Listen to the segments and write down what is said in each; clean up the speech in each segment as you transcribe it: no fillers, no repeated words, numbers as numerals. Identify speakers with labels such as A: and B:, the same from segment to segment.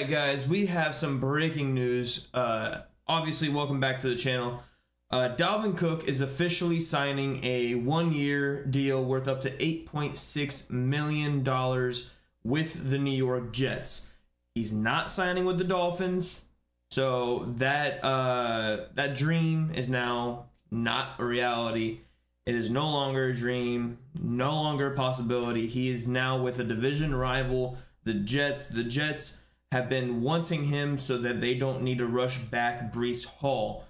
A: Alright guys, we have some breaking news. Obviously, welcome back to the channel. Dalvin Cook is officially signing a one-year deal worth up to $8.6 million with the New York Jets. He's not signing with the Dolphins, so that that dream is now not a reality. It is no longer a dream, no longer a possibility. He is now with a division rival, the Jets. The Jets have been wanting him so that they don't need to rush back Breece Hall.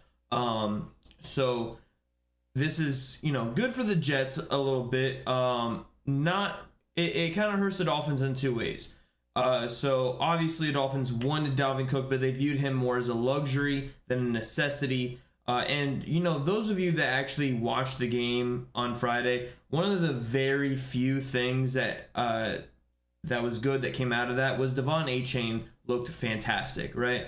A: So this is, good for the Jets a little bit. It kind of hurts the Dolphins in two ways. So obviously the Dolphins wanted Dalvin Cook, but they viewed him more as a luxury than a necessity. And those of you that actually watched the game on Friday, one of the very few things that that was good that came out of that was Devon A-Chain looked fantastic, right?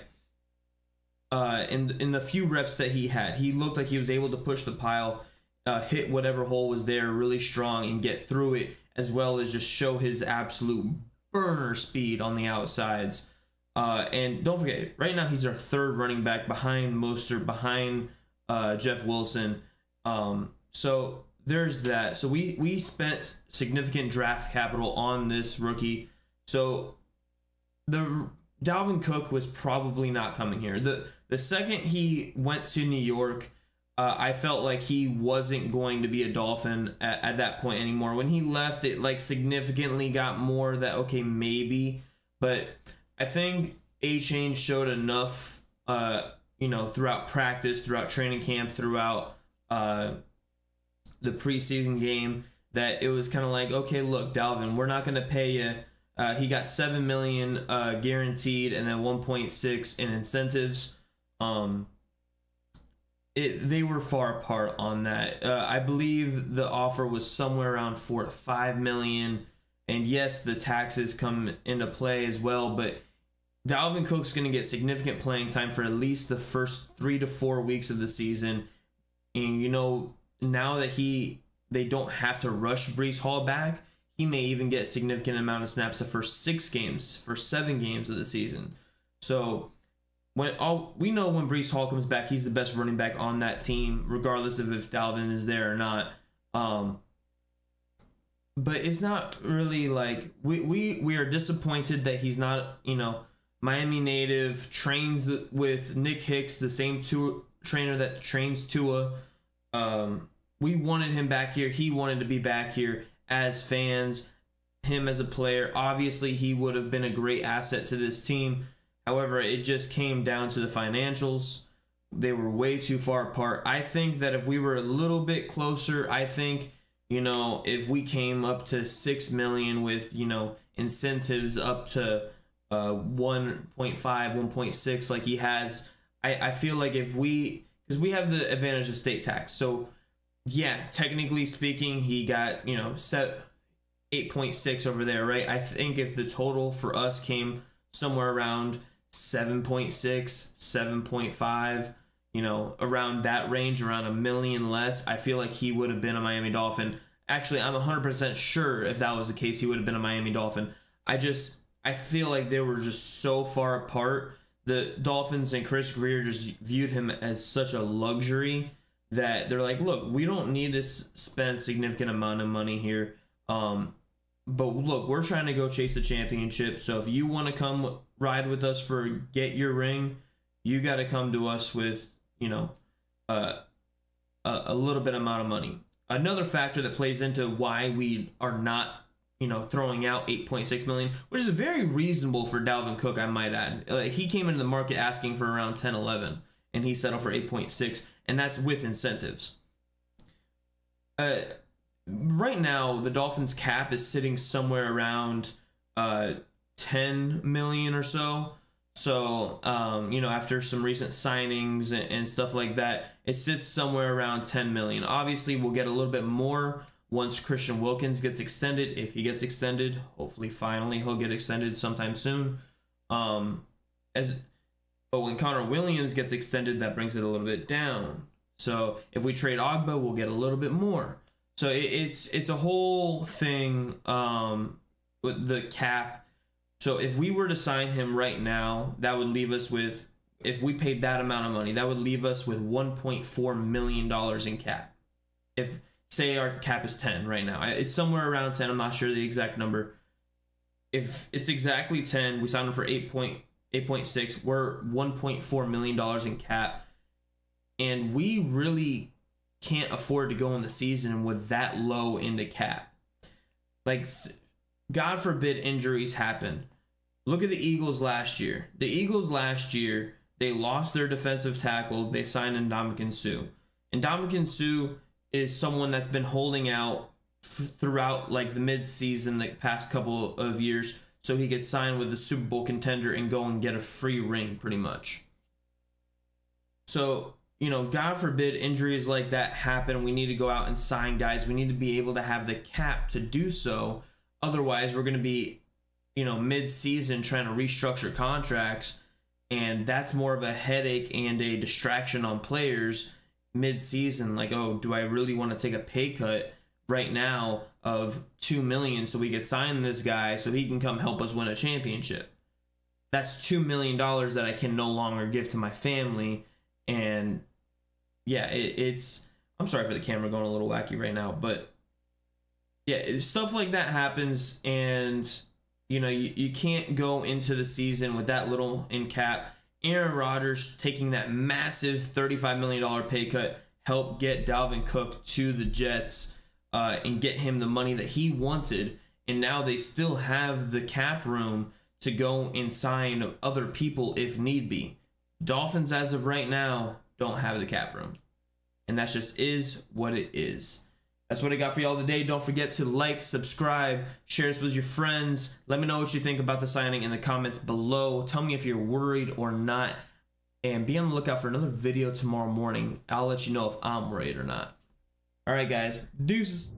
A: In the few reps that he had, he looked like he was able to push the pile, hit whatever hole was there really strong and get through it, as well as just show his absolute burner speed on the outsides. And don't forget, right now he's our third running back behind Mostert, behind Jeff Wilson. So there's that. So we spent significant draft capital on this rookie. So the Dalvin Cook was probably not coming here. The second he went to New York, I felt like he wasn't going to be a Dolphin at that point anymore. When he left, it like significantly got more that, okay, maybe. But I think A-Chain showed enough, throughout practice, throughout training camp, throughout the preseason game, that it was kind of like, okay, look, Dalvin, we're not going to pay you. He got $7 million guaranteed and then 1.6 in incentives. They were far apart on that. I believe the offer was somewhere around $4 to $5 million. And yes, the taxes come into play as well, but Dalvin Cook's going to get significant playing time for at least the first 3 to 4 weeks of the season. And now that they don't have to rush Breece Hall back, he may even get significant amount of snaps the first 7 games of the season. So we know when Breece Hall comes back, he's the best running back on that team, regardless of if Dalvin is there or not. But it's not really like we are disappointed that he's not, Miami native, trains with Nick Hicks, the same trainer that trains Tua. We wanted him back here. He wanted to be back here as fans, him as a player. Obviously, he would have been a great asset to this team. However, it just came down to the financials. They were way too far apart. I think that if we were a little bit closer, I think, if we came up to $6 million with, incentives up to 1.5, 1.6 like he has, I feel like because we have the advantage of state tax. So yeah, technically speaking, he got, 8.6 over there, right? I think if the total for us came somewhere around 7.6, 7.5, around that range, around $1 million less, I feel like he would have been a Miami Dolphin. Actually, I'm 100% sure if that was the case, he would have been a Miami Dolphin. I feel like they were just so far apart. The Dolphins and Chris Greer just viewed him as such a luxury that they're like, look, we don't need to spend significant amount of money here. But look, we're trying to go chase a championship. So if you want to come ride with us for get your ring, you got to come to us with, a little bit amount of money. Another factor that plays into why we are not, throwing out $8.6 million, which is very reasonable for Dalvin Cook, I might add. Like, he came into the market asking for around 10, 11, and he settled for 8.6, and that's with incentives. Right now, the Dolphins cap is sitting somewhere around 10 million or so. So, after some recent signings and stuff like that, it sits somewhere around 10 million. Obviously, we'll get a little bit more once Christian Wilkins gets extended. If he gets extended, hopefully, finally, he'll get extended sometime soon. But when Connor Williams gets extended, that brings it a little bit down. So, if we trade Ogba, we'll get a little bit more. So, it's a whole thing with the cap. So if we were to sign him right now, that would leave us with, if we paid that amount of money, that would leave us with $1.4 million in cap. If, say our cap is 10 right now. It's somewhere around 10. I'm not sure the exact number. If it's exactly 10, we signed him for 8.6. We're $1.4 million in cap. And we really can't afford to go in the season with that low into cap. Like, God forbid injuries happen. Look at the Eagles last year. The Eagles last year, they lost their defensive tackle. They signed Ndamukong Suh. And Ndamukong Suh is someone that's been holding out throughout like the mid-season, the past couple of years, so he could sign with the Super Bowl contender and go and get a free ring pretty much. So, you know, God forbid injuries like that happen. We need to go out and sign guys. We need to be able to have the cap to do so. Otherwise, we're going to be, you know, mid-season trying to restructure contracts, and that's more of a headache and a distraction on players mid-season. Like, oh, do I really want to take a pay cut right now of $2 million so we could sign this guy so he can come help us win a championship? That's $2 million that I can no longer give to my family. And yeah, it's I'm sorry for the camera going a little wacky right now, but yeah, stuff like that happens, and you know, you can't go into the season with that little in cap. Aaron Rodgers taking that massive $35 million pay cut helped get Dalvin Cook to the Jets and get him the money that he wanted. And now they still have the cap room to go and sign other people if need be. Dolphins, as of right now, don't have the cap room. And that just is what it is. That's what I got for y'all today. Don't forget to like, subscribe, share this with your friends. Let me know what you think about the signing in the comments below. Tell me if you're worried or not. And be on the lookout for another video tomorrow morning. I'll let you know if I'm worried or not. All right, guys. Deuces.